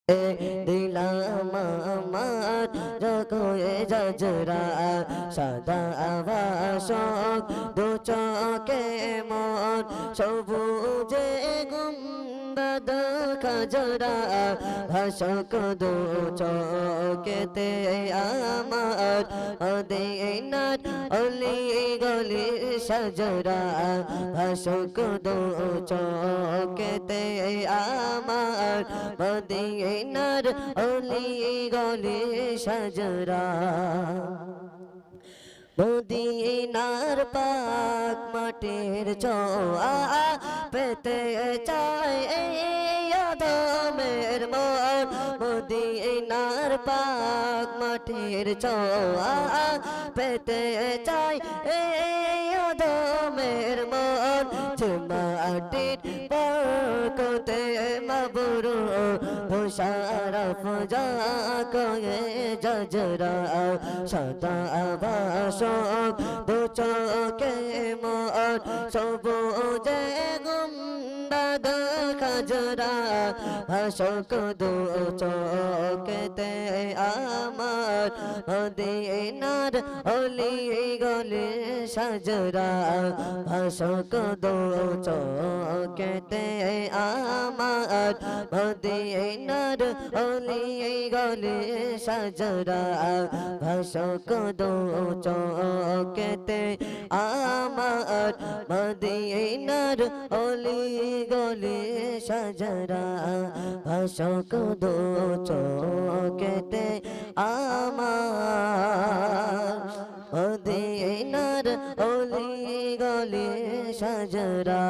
দিলাম আমার রকয়ে জজরা সাদা আবাসক দু চকে মন সবুজে গুম্বদ খাজরা ভাসক দু চকেতে আমার মদিনার অলি গলি সাজরা ভাসক দু চকেতে আমার মদিনার অলি গলি সাজরা মদিনার পাক মাটির ছোঁয়া পেতে চাই আদমের মন মদিনার পাক মাটির ছোঁয়া পেতে চাই আদমের মন মাটির পাকতে মাবরু তুষারফ যা কয়ে জজরা সদা আবাসক দু চকে মন সবুজে গুম্বদ খাজরা ভাসক দু চকেতে আমার মদিনার অলি গলি সাজরা ভাসক দু চকেতে আমার মদিনার অলি গলি সাজরা ভাসক দু চকেতে আমার মদিনার অলি গলি সাজরা ভাসক দু চকেতে আমার মদিনার অলি গলি সাজরা।